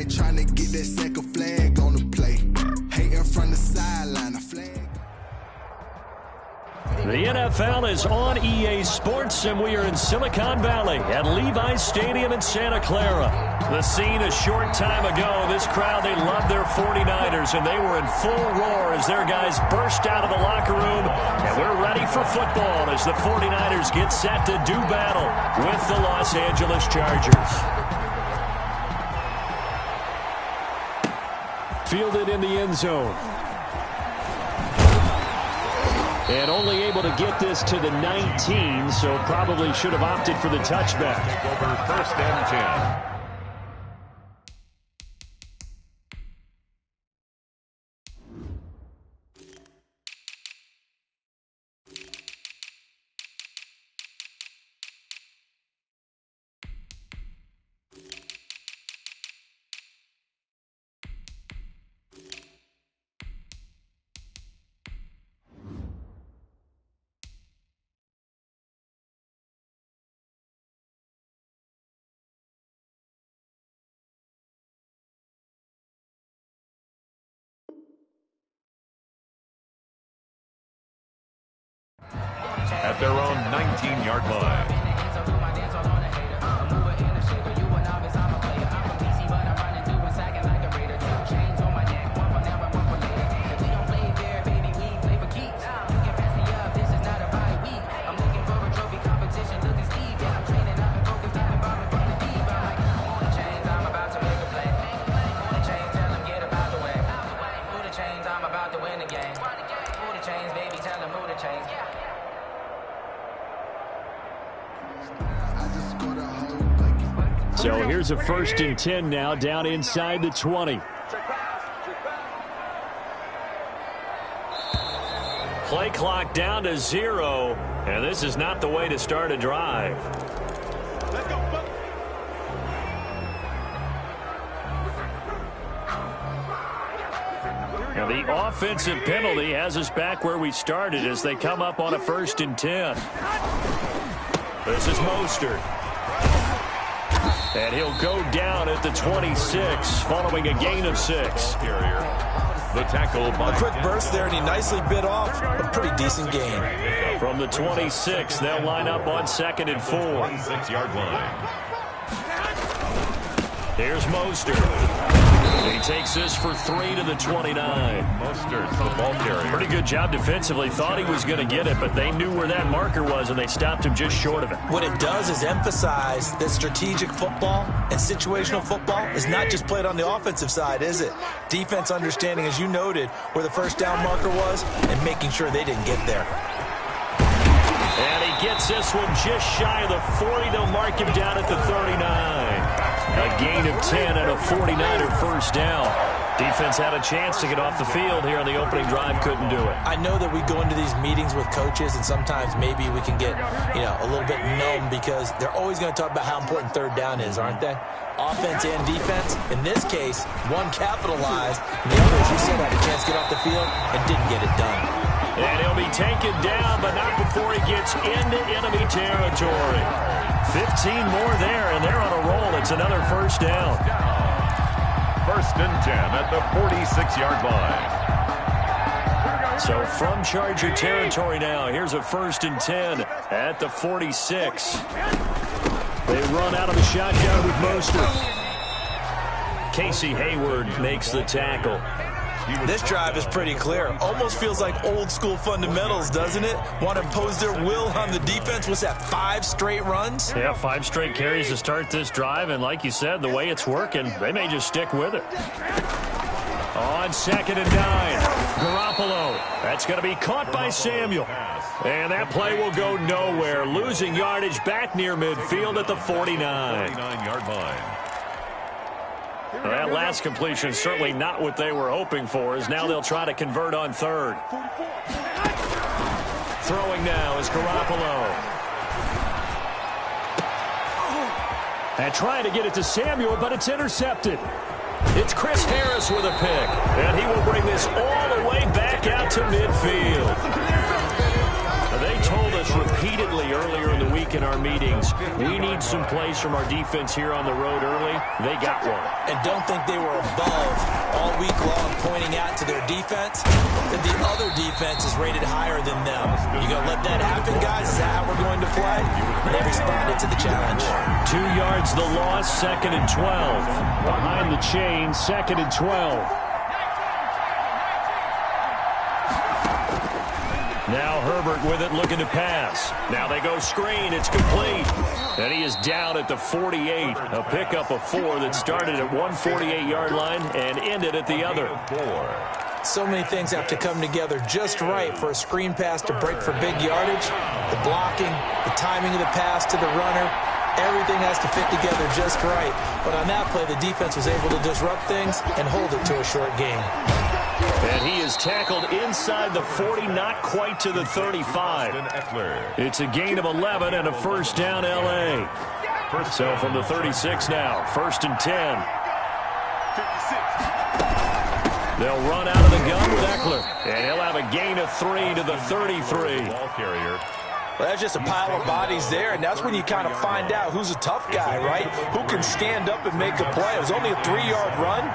like trying to get that second flag on the play. Hating from the sideline, a flag. The NFL is on EA Sports, and we are in Silicon Valley at Levi's Stadium in Santa Clara. The scene a short time ago, this crowd, they loved their 49ers, and they were in full roar as their guys burst out of the locker room. And we're ready for football as the 49ers get set to do battle with the Los Angeles Chargers. Fielded in the end zone. And only able to get this to the 19, so probably should have opted for the touchback. Over 1st and 10. At their own 19-yard line. So here's a 1st and 10 now, down inside the 20. Play clock down to 0, and this is not the way to start a drive. Now the offensive penalty has us back where we started as they come up on a 1st and 10. This is Mostert. And he'll go down at the 26 following a gain of 6. The tackle by a quick burst there, and he nicely bit off a pretty decent gain. From the 26, they'll line up on 2nd and 4. 26-yard line. Here's Mostert. He takes this for 3 to the 29. Mostert, the ball carrier. Pretty good job defensively. Thought he was going to get it, but they knew where that marker was, and they stopped him just short of it. What it does is emphasize that strategic football and situational football is not just played on the offensive side, is it? Defense understanding, as you noted, where the 1st down marker was and making sure they didn't get there. And he gets this one just shy of the 40. They'll mark him down at the 39. A gain of 10 and a 49er 1st down. Defense had a chance to get off the field here on the opening drive, couldn't do it. I know that we go into these meetings with coaches, and sometimes maybe we can get, a little bit numb because they're always going to talk about how important 3rd down is, aren't they? Offense and defense. In this case, one capitalized, and the other, as you said, had a chance to get off the field and didn't get it done. And he'll be taken down, but not before he gets into enemy territory. 15 more there, and they're on a roll. It's another 1st down. 1st and 10 at the 46-yard line. So from Charger territory now, here's a 1st and 10 at the 46. They run out of the shotgun with Mostert. Casey Hayward makes the tackle. This drive is pretty clear. Almost feels like old school fundamentals, doesn't it? Want to impose their will on the defense. Was that 5 straight runs? Yeah, 5 straight carries to start this drive. And like you said, the way it's working, they may just stick with it. On 2nd and 9, Garoppolo. That's going to be caught by Samuel. And that play will go nowhere. Losing yardage back near midfield at the 49. 49-yard line. That last completion certainly not what they were hoping for, as now they'll try to convert on 3rd. Throwing now is Garoppolo. And trying to get it to Samuel, but it's intercepted. It's Chris Harris with a pick, and he will bring this all the way back out to midfield. They told us repeatedly earlier in the week in our meetings. We need some plays from our defense here on the road early. They got one. And don't think they were above all week long pointing out to their defense that the other defense is rated higher than them. You going to let that happen, guys? Is that how we're going to play? And they responded to the challenge. 2 yards the loss, 2nd and 12. Behind the chain, 2nd and 12. Now Herbert with it, looking to pass. Now they go screen. It's complete. And he is down at the 48. A pickup of 4 that started at 148-yard line and ended at the other. So many things have to come together just right for a screen pass to break for big yardage. The blocking, the timing of the pass to the runner, everything has to fit together just right. But on that play, the defense was able to disrupt things and hold it to a short game. And he is tackled inside the 40, not quite to the 35. It's a gain of 11 and a first down, L.A. So from the 36 now, 1st and 10. They'll run out of the gun with Eckler. And he'll have a gain of 3 to the 33. Ball carrier. Well, that's just a pile of bodies there, and that's when you kind of find out who's a tough guy, right? Who can stand up and make a play. It was only a 3-yard run,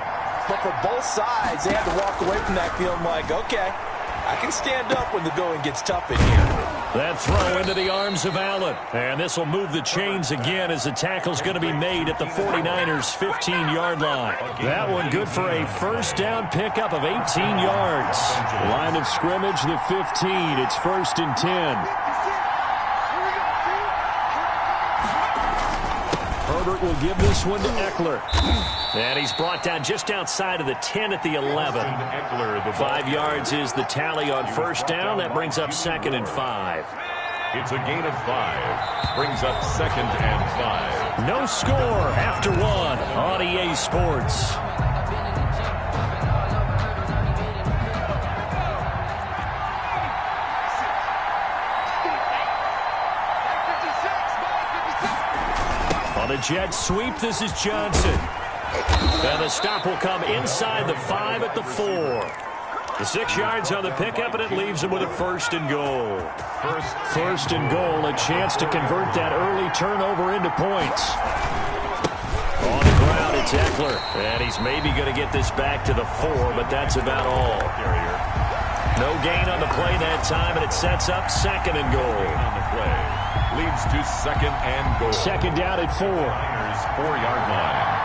but for both sides, they had to walk away from that feeling like, okay, I can stand up when the going gets tough in here. That throw into the arms of Allen. And this will move the chains again as the tackle's going to be made at the 49ers' 15-yard line. That one good for a first down pickup of 18 yards. Line of scrimmage, the 15. It's 1st and 10. Herbert will give this one to Eckler. And he's brought down just outside of the 10 at the 11. 5 yards is the tally on first down. That brings up 2nd and 5. It's a gain of 5. Brings up 2nd and 5. No score after 1 on EA Sports. On a jet sweep, this is Johnson. And the stop will come inside the 5 at the 4. The 6 yards on the pickup, and it leaves him with a 1st and goal. First and goal, a chance to convert that early turnover into points. On the ground, it's Eckler. And he's maybe going to get this back to the 4, but that's about all. No gain on the play that time, and it sets up 2nd and goal. On the play. Leads to 2nd and goal. 2nd down at 4. Niners 4-yard line.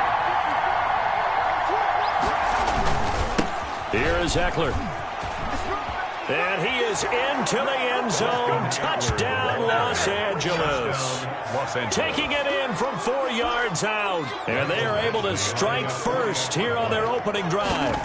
Here is Eckler. And he is into the end zone. Touchdown, Los Angeles. Taking it in from 4 yards out. And they are able to strike first here on their opening drive.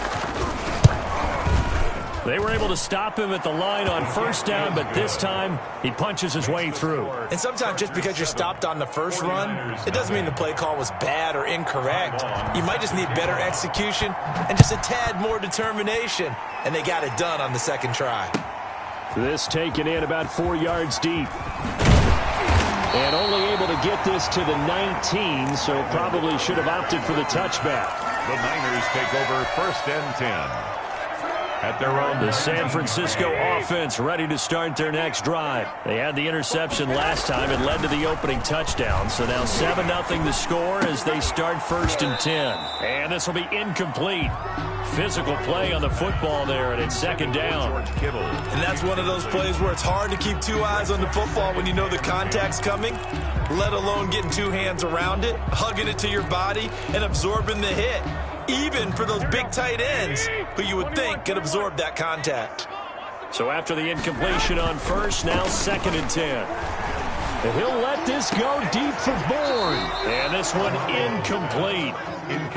They were able to stop him at the line on first down, but this time he punches his way through. And sometimes just because you're stopped on the first run, it doesn't mean the play call was bad or incorrect. You might just need better execution and just a tad more determination. And they got it done on the 2nd try. This taken in about 4 yards deep. And only able to get this to the 19, so probably should have opted for the touchback. The Niners take over 1st and 10. At their own. The San Francisco offense ready to start their next drive. They had the interception last time. It led to the opening touchdown. So now 7-0 the score as they start 1st and 10. And this will be incomplete. Physical play on the football there, and it's 2nd down. And that's one of those plays where it's hard to keep 2 eyes on the football when you know the contact's coming, let alone getting 2 hands around it, hugging it to your body, and absorbing the hit. Even for those big tight ends who you would think could absorb that contact. So after the incompletion on first, now 2nd and 10. And he'll let this go deep for Bourne. And this one incomplete.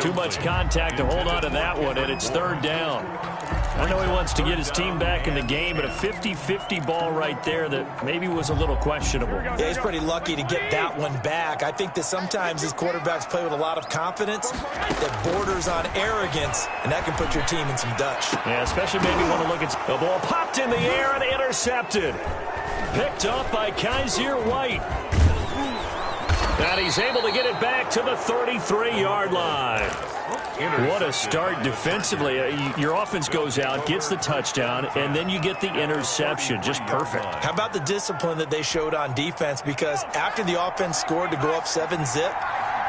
Too much contact to hold on to that one, and it's 3rd down. I know he wants to get his team back in the game, but a 50-50 ball right there that maybe was a little questionable. Yeah, he's pretty lucky to get that one back. I think that sometimes his quarterbacks play with a lot of confidence that borders on arrogance, and that can put your team in some Dutch. Yeah, especially maybe want to look at the ball popped in the air and intercepted. Picked up by Kaiser White. And he's able to get it back to the 33-yard line. What a start defensively. Your offense goes out, gets the touchdown, and then you get the interception. Just perfect. How about the discipline that they showed on defense? Because after the offense scored to go up 7-zip,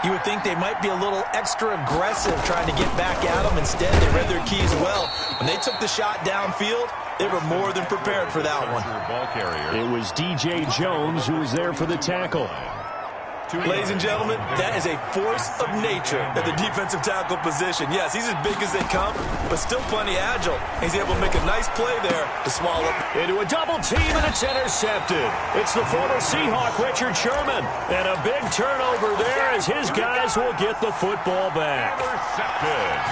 you would think they might be a little extra aggressive trying to get back at them. Instead, they read their keys well. When they took the shot downfield, they were more than prepared for that one. It was DJ Jones who was there for the tackle. Ladies and gentlemen, that is a force of nature at the defensive tackle position. Yes, he's as big as they come, but still plenty agile. He's able to make a nice play there to swallow up. Into a double team, and it's intercepted. It's the former Seahawk, Richard Sherman. And a big turnover there as his guys will get the football back.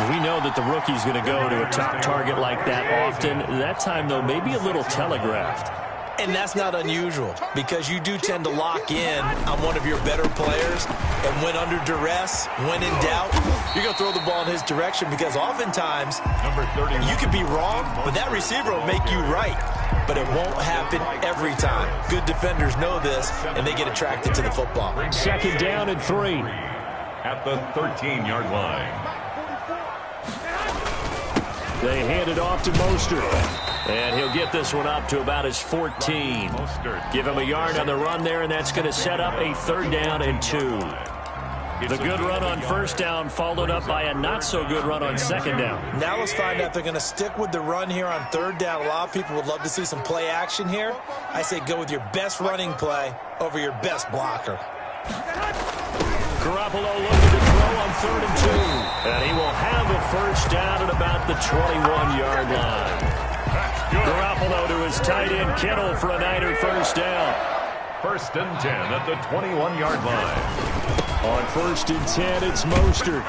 We know that the rookie's going to go to a top target like that often. That time, though, maybe a little telegraphed. And that's not unusual because you do tend to lock in on one of your better players, and when under duress, when in doubt, you're going to throw the ball in his direction because oftentimes you could be wrong, but that receiver will make you right. But it won't happen every time. Good defenders know this, and they get attracted to the football. 2nd down and 3. At the 13-yard line. They hand it off to Mostert. And he'll get this one up to about his 14. Give him a yard on the run there, and that's going to set up a 3rd down and 2. The good run on 1st down followed up by a not-so-good run on 2nd down. Now let's find out if they're going to stick with the run here on 3rd down. A lot of people would love to see some play action here. I say go with your best running play over your best blocker. Garoppolo looking to throw on 3rd and 2. And he will have a 1st down at about the 21-yard line. Garoppolo to his tight end Kittle for a Niner 1st down. 1st and 10 at the 21-yard line. On 1st and 10, it's Mostert.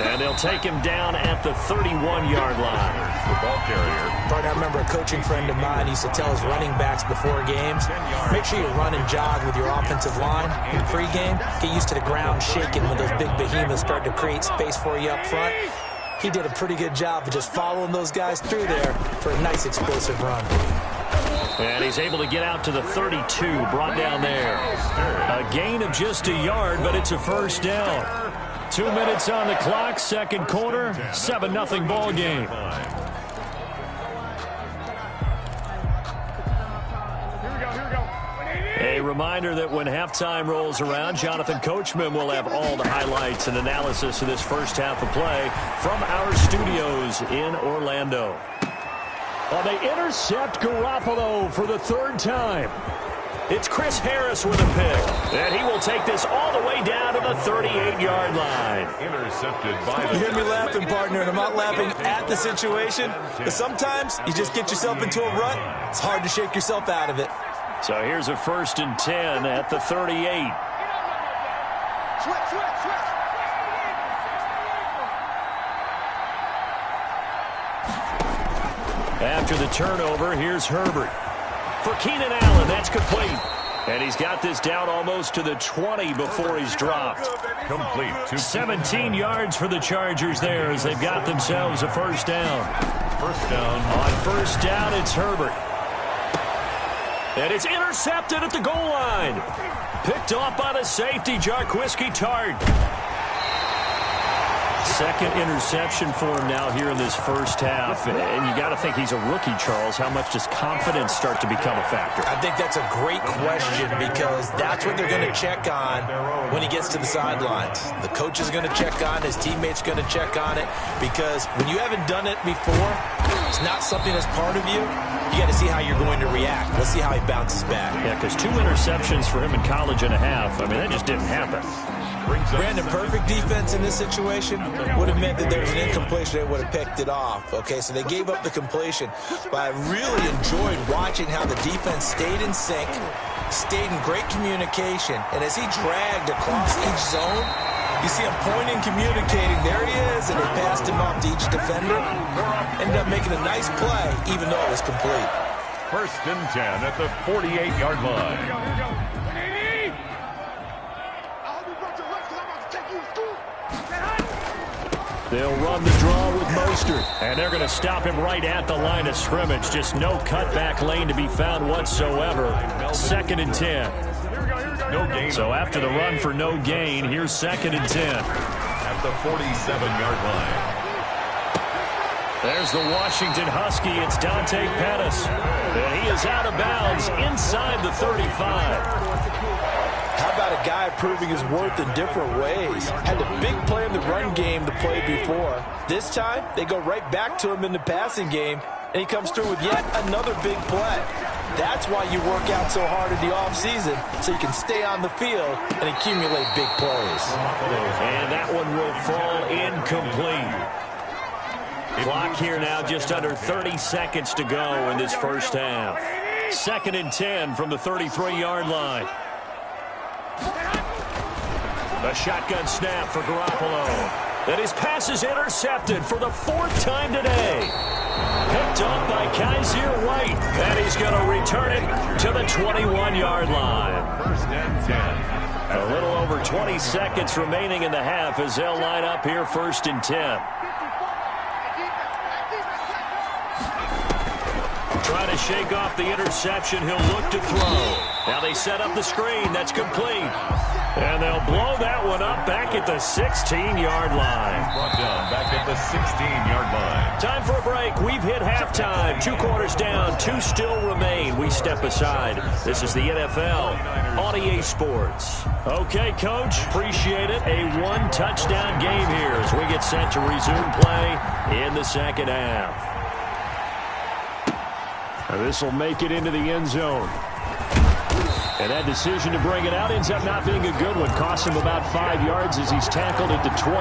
And they'll take him down at the 31-yard line. The ball carrier. I remember a coaching friend of mine used to tell his running backs before games, make sure you run and jog with your offensive line in pregame. Get used to the ground shaking when those big behemoths start to create space for you up front. He did a pretty good job of just following those guys through there for a nice explosive run. And he's able to get out to the 32, brought down there. A gain of just a yard, but it's a 1st down. 2 minutes on the clock, 2nd quarter, 7-0 ball game. A reminder that when halftime rolls around, Jonathan Coachman will have all the highlights and analysis of this 1st half of play from our studios in Orlando. Well, they intercept Garoppolo for the 3rd time. It's Chris Harris with a pick, and he will take this all the way down to the 38-yard line. Intercepted by the... You hear me laughing, partner, and I'm not laughing at the situation, but sometimes you just get yourself into a rut. It's hard to shake yourself out of it. So here's a 1st and 10 at the 38. After the turnover, here's Herbert. For Keenan Allen, that's complete. And he's got this down almost to the 20 before he's dropped. Complete. 17 yards for the Chargers there as they've got themselves a 1st down. 1st down. On 1st down, it's Herbert. And it's intercepted at the goal line. Picked off by the safety, Jarquiski Tart. 2nd interception for him now here in this 1st half. And you got to think he's a rookie, Charles. How much does confidence start to become a factor? I think that's a great question because that's what they're going to check on when he gets to the sidelines. The coach is going to check on, his teammates going to check on it, because when you haven't done it before, it's not something that's part of you. You got to see how you're going to react. Let's see how he bounces back. Yeah, because 2 interceptions for him in college and a half. I mean, that just didn't happen. Brandon, perfect defense in this situation would have meant that there was an incompletion. They would have picked it off. Okay, so they gave up the completion. But I really enjoyed watching how the defense stayed in sync, stayed in great communication. And as he dragged across each zone, you see him pointing, communicating. There he is, and they passed him off to each defender. Ended up making a nice play, even though it was complete. 1st and 10 at the 48-yard line. They'll run the draw with Mostert, and they're going to stop him right at the line of scrimmage. Just no cutback lane to be found whatsoever. 2nd and 10. No gain. So after the run for no gain, here's 2nd and 10. At the 47-yard line. There's the Washington Husky. It's Dante Pettis. And he is out of bounds inside the 35. How about a guy proving his worth in different ways? Had a big play in the run game the play before. This time, they go right back to him in the passing game, and he comes through with yet another big play. That's why you work out so hard in the offseason, so you can stay on the field and accumulate big plays. And that one will fall incomplete. Clock here now, just under 30 seconds to go in this first half. 2nd and 10 from the 33-yard line. A shotgun snap for Garoppolo. And his pass is intercepted for the 4th time today. Picked up by Kaiser White. And he's going to return it to the 21-yard line. 1st and 10. A little over 20 seconds remaining in the half as they'll line up here 1st and 10. Trying to shake off the interception. He'll look to throw. Now they set up the screen. That's complete. And they'll blow that one up back at the 16-yard line. Brought down back at the 16-yard line. Time for a break. We've hit halftime. 2 quarters down. 2 still remain. We step aside. This is the NFL on EA Sports. Okay, Coach. Appreciate it. A 1-touchdown game here as we get set to resume play in the second half. This will make it into the end zone. And that decision to bring it out ends up not being a good one. Costs him about 5 yards as he's tackled at the 20.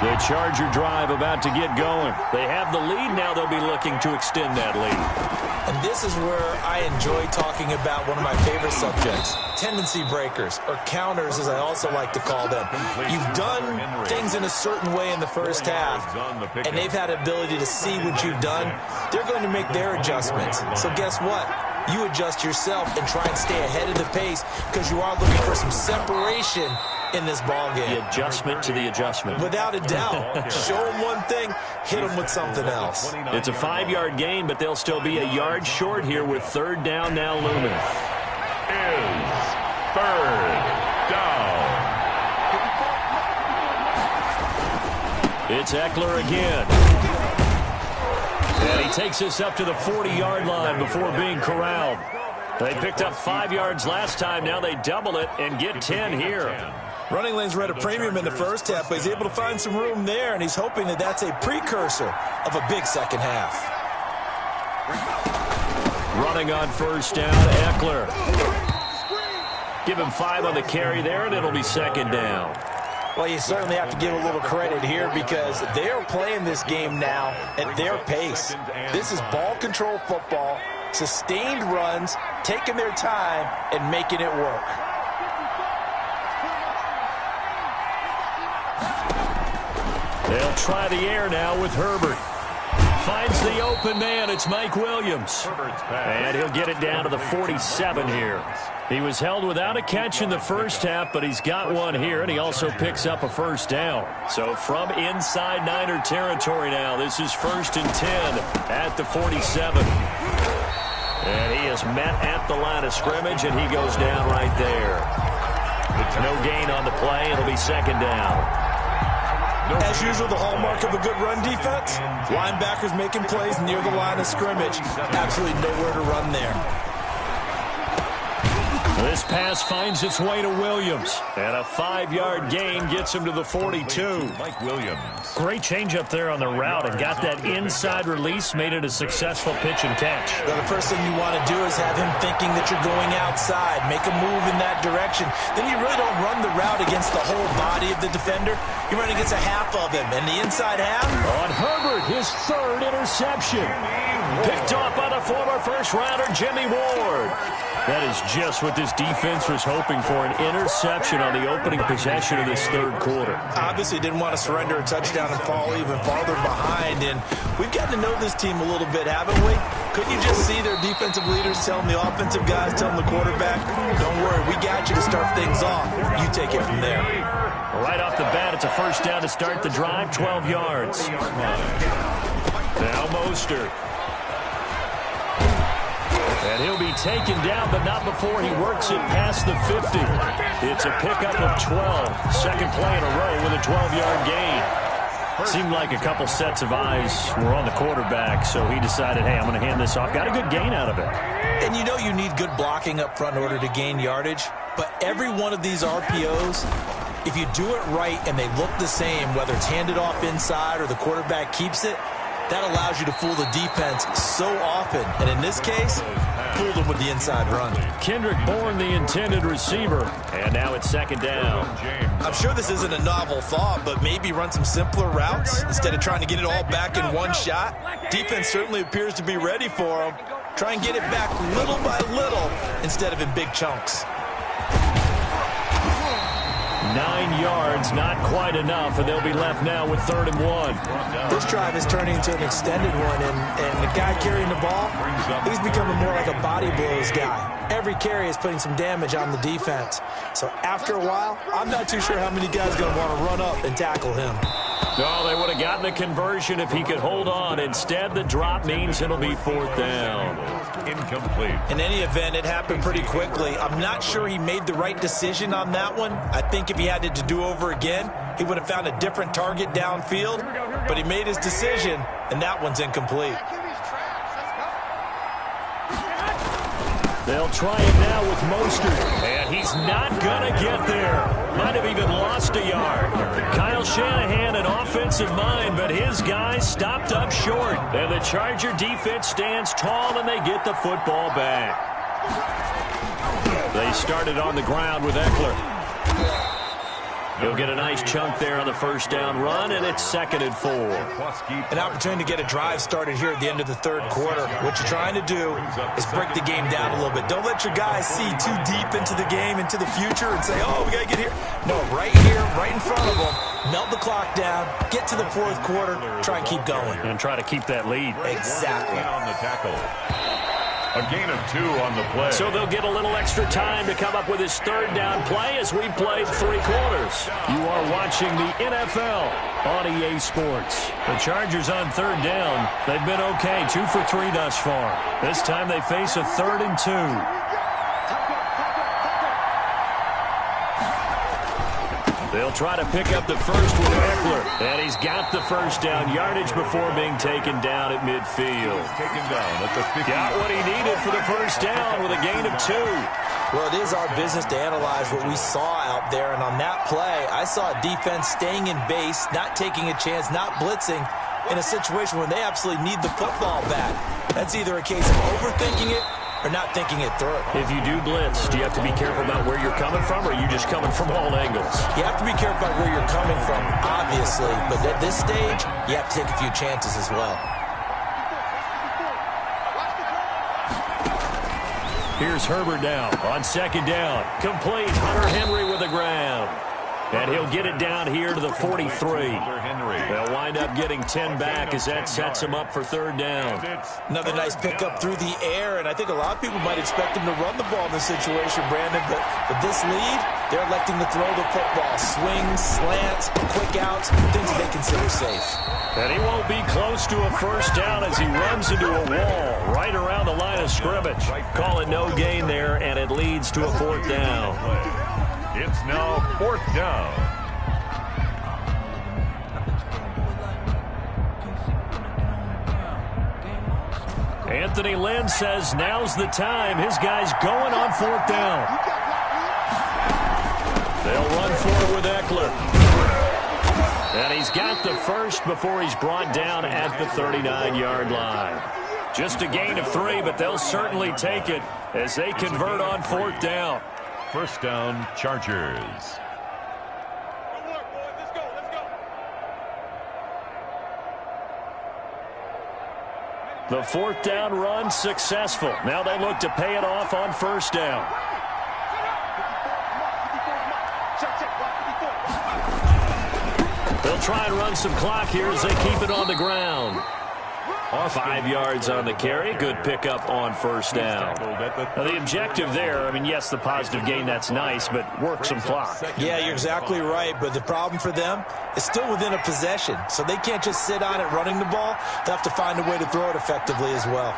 The Charger drive about to get going. They have the lead now. They'll be looking to extend that lead. And this is where I enjoy talking about one of my favorite subjects, tendency breakers, or counters as I also like to call them. You've done things in a certain way in the first half, and they've had the ability to see what you've done. They're going to make their adjustments. So guess what? You adjust yourself and try and stay ahead of the pace because you are looking for some separation in this ball game. The adjustment to the adjustment. Without a doubt. Show them one thing, hit them with something else. It's a 5-yard gain, but they'll still be a yard short here with 3rd down now looming. Is 3rd down. It's Eckler again. And he takes us up to the 40-yard line before being corralled. They picked up 5 yards last time. Now they double it and get 10 here. Running lanes were at a premium in the first half, but he's able to find some room there, and he's hoping that that's a precursor of a big second half. Running on 1st down, Eckler. Give him 5 on the carry there, and it'll be 2nd down. Well, you certainly have to give a little credit here because they are playing this game now at their pace. This is ball control football, sustained runs, taking their time, and making it work. They'll try the air now with Herbert. Finds the open man. It's Mike Williams. And he'll get it down to the 47 here. He was held without a catch in the first half, but he's got one here, and he also picks up a 1st down. So from inside Niner territory now, this is 1st and 10 at the 47. And he is met at the line of scrimmage, and he goes down right there. No gain on the play. It'll be 2nd down. As usual, the hallmark of a good run defense, linebackers making plays near the line of scrimmage. Absolutely nowhere to run there. This pass finds its way to Williams. And a 5-yard gain gets him to the 42. Mike Williams. Great change up there on the route and got that inside release, made it a successful pitch and catch. Well, the first thing you want to do is have him thinking that you're going outside, make a move in that direction. Then you really don't run the route against the whole body of the defender. You run against a half of him, and the inside half. On Herbert, his 3rd interception. Picked off by the former first-rounder Jimmy Ward. That is just what this defense was hoping for, an interception on the opening possession of this 3rd quarter. Obviously didn't want to surrender a touchdown and fall even farther behind, and we've gotten to know this team a little bit, haven't we? Couldn't you just see their defensive leaders telling the offensive guys, telling the quarterback, don't worry, we got you to start things off. You take it from there. Right off the bat, it's a 1st down to start the drive, 12 yards. Now Mostert. And he'll be taken down, but not before he works it past the 50. It's a pickup of 12. Second play in a row with a 12-yard gain. Seemed like a couple sets of eyes were on the quarterback, so he decided, hey, I'm going to hand this off. Got a good gain out of it. And you know you need good blocking up front in order to gain yardage, but every one of these RPOs, if you do it right and they look the same, whether it's handed off inside or the quarterback keeps it, that allows you to fool the defense so often. And in this case, fooled them with the inside run. Kendrick Bourne, the intended receiver. And now it's second down. I'm sure this isn't a novel thought, but maybe run some simpler routes instead of trying to get it all back in one shot. Defense certainly appears to be ready for them. Try and get it back little by little instead of in big chunks. 9 yards, not quite enough, and they'll be left now with 3rd and 1. This drive is turning into an extended one, and the guy carrying the ball, he's becoming more like a body blows guy. Every carry is putting some damage on the defense. So after a while, I'm not too sure how many guys are going to want to run up and tackle him. No, they would have gotten the conversion if he could hold on. Instead, the drop means it'll be 4th down. Incomplete. In any event, it happened pretty quickly. I'm not sure he made the right decision on that one. I think if he had it to do over again, he would have found a different target downfield. But he made his decision, and that one's incomplete. They'll try it now with Mostert, and he's not going to get there. Might have even lost a yard. Kyle Shanahan, an offensive mind, but his guys stopped up short. And the Charger defense stands tall, and they get the football back. They started on the ground with Eckler. He'll get a nice chunk there on the first down run, and it's 2nd and 4. An opportunity to get a drive started here at the end of the 3rd quarter. What you're trying to do is break the game down a little bit. Don't let your guys see too deep into the game, into the future, and say, oh, we got to get here. No, right here, right in front of them. Melt the clock down, get to the 4th quarter, try and keep going. And try to keep that lead. Exactly. On the tackle. A gain of 2 on the play. So they'll get a little extra time to come up with his 3rd down play as we played 3 quarters. You are watching the NFL on EA Sports. The Chargers on 3rd down. They've been okay, 2 for 3 thus far. This time they face a 3rd and 2. They'll try to pick up the first with Eckler. And he's got the first down yardage before being taken down at midfield. Taken down at the 50. Got what he needed for the first down with a gain of 2. Well, it is our business to analyze what we saw out there. And on that play, I saw a defense staying in base, not taking a chance, not blitzing in a situation where they absolutely need the football back. That's either a case of overthinking it or not thinking it through. If you do blitz, do you have to be careful about where you're coming from, or are you just coming from all angles? You have to be careful about where you're coming from, obviously. But at this stage, you have to take a few chances as well. Here's Herbert now on 2nd down. Complete. Hunter Henry with the ground. And he'll get it down here to the 43. They'll wind up getting 10 back as that sets him up for 3rd down. Another nice pickup through the air, and I think a lot of people might expect him to run the ball in this situation, Brandon, but with this lead, they're electing to throw the football. Swings, slants, quick outs, things that they consider safe. And he won't be close to a first down as he runs into a wall right around the line of scrimmage. Call it no gain there, and it leads to a 4th down. It's now 4th down. Anthony Lynn says now's the time. His guy's going on 4th down. They'll run for it with Eckler. And he's got the first before he's brought down at the 39-yard line. Just a gain of 3, but they'll certainly take it as they convert on 4th down. First down, Chargers. The 4th down run successful. Now they look to pay it off on 1st down. They'll try and run some clock here as they keep it on the ground. 5 yards on the carry. Good pickup on 1st down. Now the objective there, I mean, yes, the positive gain, that's nice, but work some clock. Yeah, you're exactly right, but the problem for them is still within a possession, so they can't just sit on it running the ball. They have to find a way to throw it effectively as well.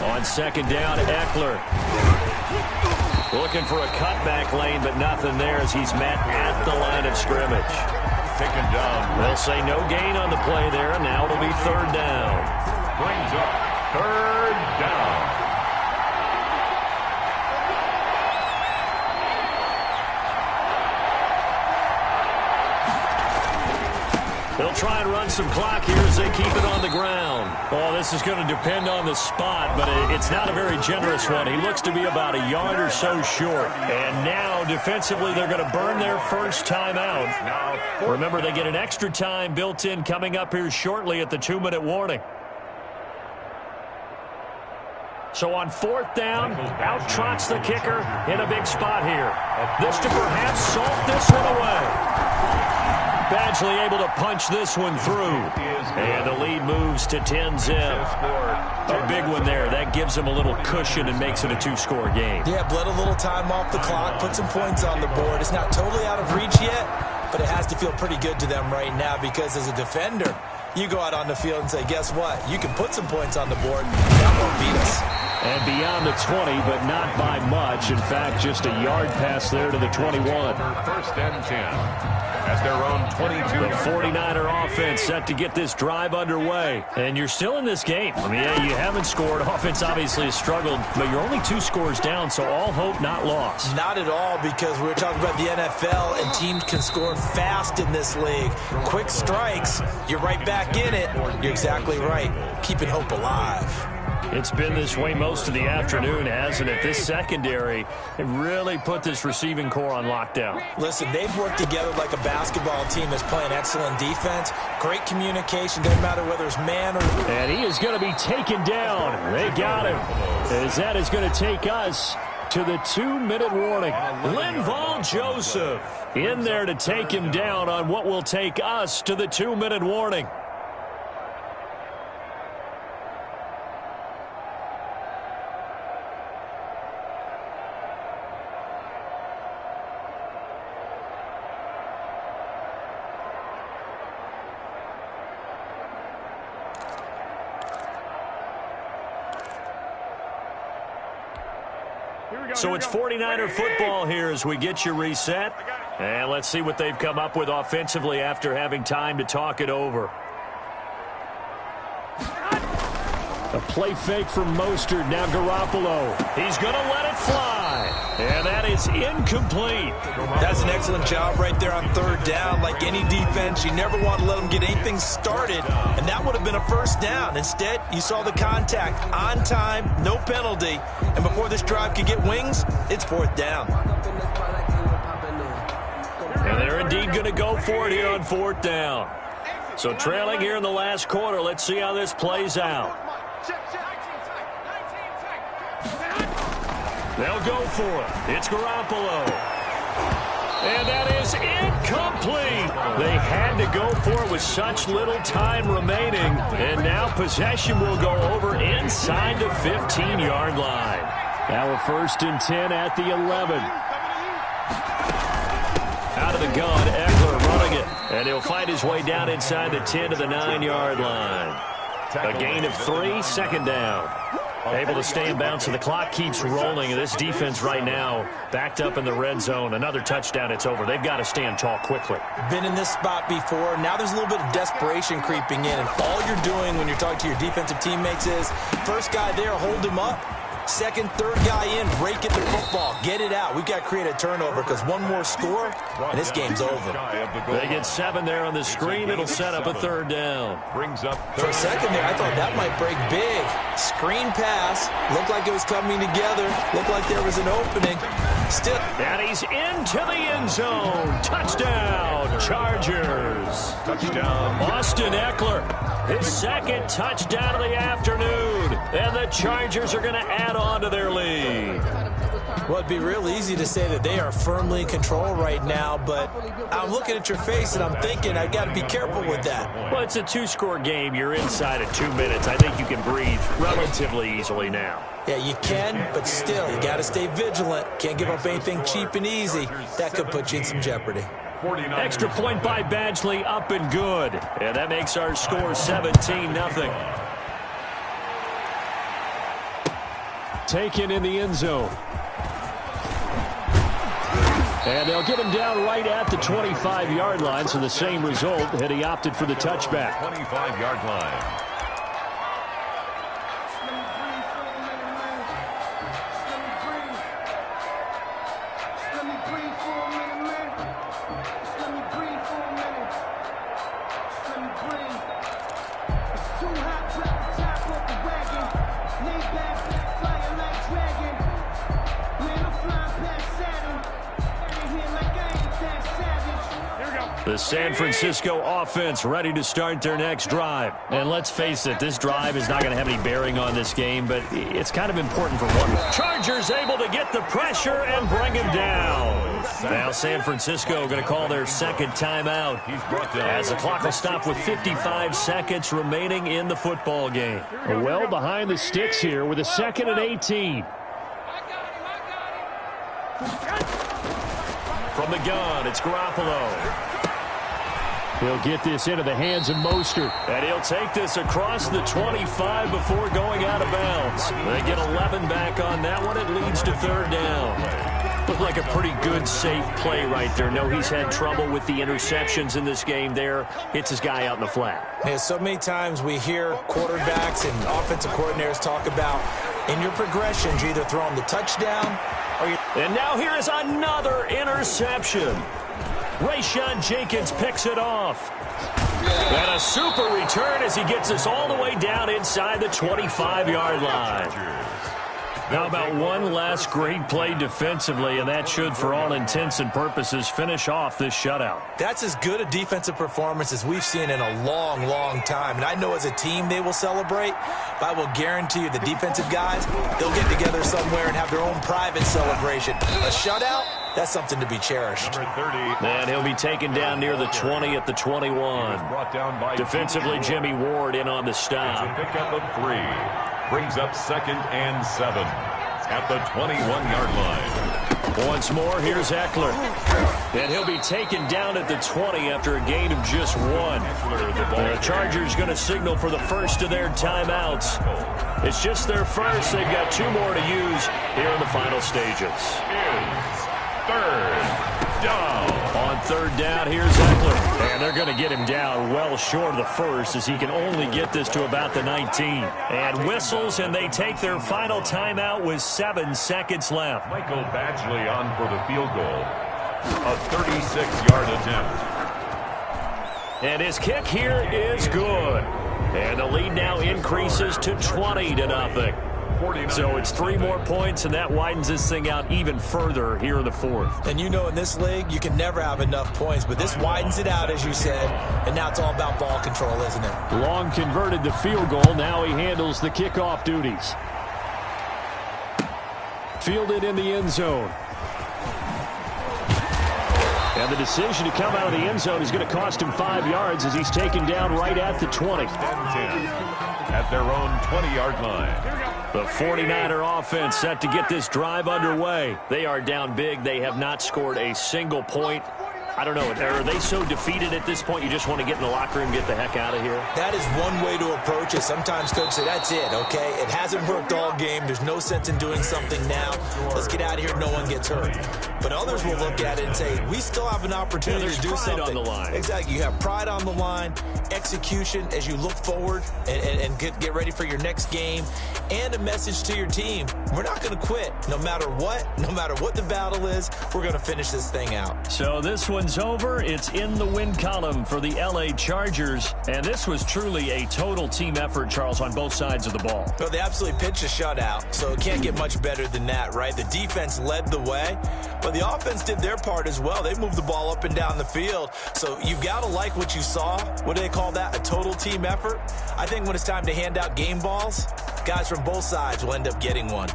On second down, Eckler. Looking for a cutback lane, but nothing there as he's met at the line of scrimmage. Taken down. They'll say no gain on the play there, and now it'll be third down. Brings up third down. They'll try and run some clock here as they keep it on the ground. Oh, this is going to depend on the spot, but it's not a very generous one. He looks to be about a yard or so short. And now, defensively, they're going to burn their first time out. Remember, they get an extra time built in coming up here shortly at the 2-minute warning. So on fourth down, out trots the kicker in a big spot here. This to perhaps salt this one away. Badgley able to punch this one through. And the lead moves to 10-zip. A big one there. That gives them a little cushion and makes it a 2-score game. Yeah, bled a little time off the clock, put some points on the board. It's not totally out of reach yet, but it has to feel pretty good to them right now because as a defender, you go out on the field and say, guess what? You can put some points on the board. That won't beat us. And beyond the 20, but not by much. In fact, just a yard pass there to the 21. First and 10. At their own 22. The 49er offense set to get this drive underway. And you're still in this game. I mean, yeah, you haven't scored. Offense obviously has struggled, but you're only 2 scores down, so all hope not lost. Not at all, because we were talking about the NFL, and teams can score fast in this league. Quick strikes, you're right back in it. You're exactly right. Keeping hope alive. It's been this way most of the afternoon, hasn't it? This secondary, it really put this receiving core on lockdown. Listen, they've worked together like a basketball team that's playing excellent defense. Great communication, doesn't matter whether it's man or... And he is going to be taken down. They got him. As that is going to take us to the 2-minute warning. Linval Joseph in there to take him down on what will take us to the 2-minute warning. So it's 49er football here as we get you reset. And let's see what they've come up with offensively after having time to talk it over. A play fake from Mostert. Now Garoppolo. He's going to let it fly. And that is incomplete. That's an excellent job right there on third down. Like any defense, you never want to let them get anything started. And that would have been a first down. Instead, you saw the contact on time, no penalty. And before this drive could get wings, it's fourth down. And they're indeed going to go for it here on fourth down. So trailing here in the last quarter, let's see how this plays out. They'll go for it. It's Garoppolo. And that is incomplete. They had to go for it with such little time remaining. And now possession will go over inside the 15-yard line. Now a 1st and 10 at the 11. Out of the gun, Eckler running it. And he'll fight his way down inside the 10 to the 9-yard line. A gain of 3, second down. Able to stay in bounds, so the clock keeps rolling. And this defense right now backed up in the red zone. Another touchdown, it's over. They've got to stand tall quickly. Been in this spot before. Now there's a little bit of desperation creeping in. And all you're doing when you're talking to your defensive teammates is, first guy there, hold him up. Second, third guy in, break it to football. Get it out. We've got to create a turnover because one more score, and this game's over. They get 7 there on the screen. It'll set up a third down. Brings up For a second there, I thought that might break big. Screen pass. Looked like it was coming together. Looked like there was an opening. Still. And he's into the end zone. Touchdown, Chargers. touchdown. Austin Eckler, his second touchdown of the afternoon. And the Chargers are going to add on to their lead. Well, it'd be real easy to say that they are firmly in control right now, but I'm looking at your face and I'm thinking I got to be careful with that. Well, it's a 2-score game. You're inside at 2 minutes. I think you can breathe relatively easily now. Yeah, you can, but still, you got to stay vigilant. Can't give up anything cheap and easy. That could put you in some jeopardy. Extra point by Badgley, up and good. And that makes our score 17-0. taken in the end zone. And they'll get him down right at the 25-yard line, so the same result had he opted for the touchback. 25-yard line. The San Francisco offense ready to start their next drive. And let's face it, this drive is not going to have any bearing on this game, but it's kind of important for one. Chargers able to get the pressure and bring him down. Now San Francisco going to call their second timeout as the clock will stop with 55 seconds remaining in the football game. Well behind the sticks here with a 2nd and 18. From the gun, it's Garoppolo. He'll get this into the hands of Mostert. And he'll take this across the 25 before going out of bounds. They get 11 back on that one. It leads to 3rd down. Looked like a pretty good, safe play right there. No, he's had trouble with the interceptions in this game there. Hits his guy out in the flat. Yeah, so many times we hear quarterbacks and offensive coordinators talk about in your progressions, you're either throwing the touchdown or you're... And now here is another interception. Rayshon Jenkins picks it off. And a super return as he gets us all the way down inside the 25-yard line. How about one last great play defensively, and that should, for all intents and purposes, finish off this shutout. That's as good a defensive performance as we've seen in a long, long time. And I know as a team they will celebrate, but I will guarantee you the defensive guys, they'll get together somewhere and have their own private celebration. A shutout? That's something to be cherished. And he'll be taken down near the 20 at the 21. Defensively, Jimmy Ward in on the stop. Pick up of 3. Brings up 2nd and 7 at the 21-yard line. Once more, here's Eckler. And he'll be taken down at the 20 after a gain of just 1. The Chargers going to signal for the first of their timeouts. It's just their first. They've got 2 more to use here in the final stages. 3rd down. On 3rd down, here's Eckler. And they're going to get him down well short of the first as he can only get this to about the 19. And whistles, and they take their final timeout with 7 seconds left. Michael Badgley on for the field goal. A 36-yard attempt. And his kick here is good. And the lead now increases to 20-0. So it's 3 more points, and that widens this thing out even further here in the 4th. And you know in this league, you can never have enough points, but this widens it out, as you said, and now it's all about ball control, isn't it? Long converted the field goal. Now he handles the kickoff duties. Fielded in the end zone. And the decision to come out of the end zone is going to cost him 5 yards as he's taken down right at the 20. 10-10 at their own 20-yard line. The 49er offense set to get this drive underway. They are down big. They have not scored a single point. I don't know. Are they so defeated at this point you just want to get in the locker room and get the heck out of here? That is one way to approach it. Sometimes coaches say, that's it, okay? It hasn't worked all game. There's no sense in doing something now. Let's get out of here. No one gets hurt. But others will look at it and say, we still have an opportunity to do something. On the line. Exactly. You have pride on the line, execution as you look forward and get ready for your next game, and a message to your team. We're not going to quit no matter what the battle is. We're going to finish this thing out. So this one's over. It's in the win column for the LA Chargers. And this was truly a total team effort, Charles, on both sides of the ball. Well, they absolutely pitched a shutout, so it can't get much better than that, right? The defense led the way, but the offense did their part as well. They moved the ball up and down the field. So you've got to like what you saw. What do they call that? A total team effort? I think when it's time to hand out game balls, guys from both sides will end up getting one.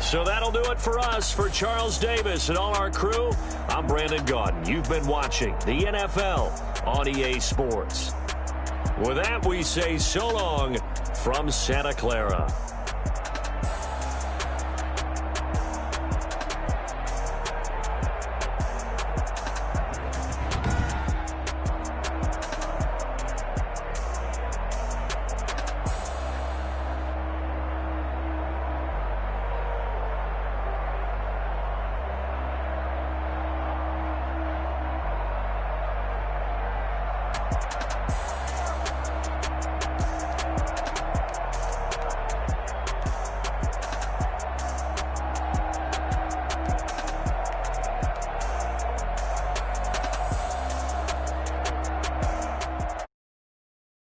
So that'll do it for us. For Charles Davis and all our crew, I'm Brandon Gaudin. You've been watching the NFL on EA Sports. With that, we say so long from Santa Clara.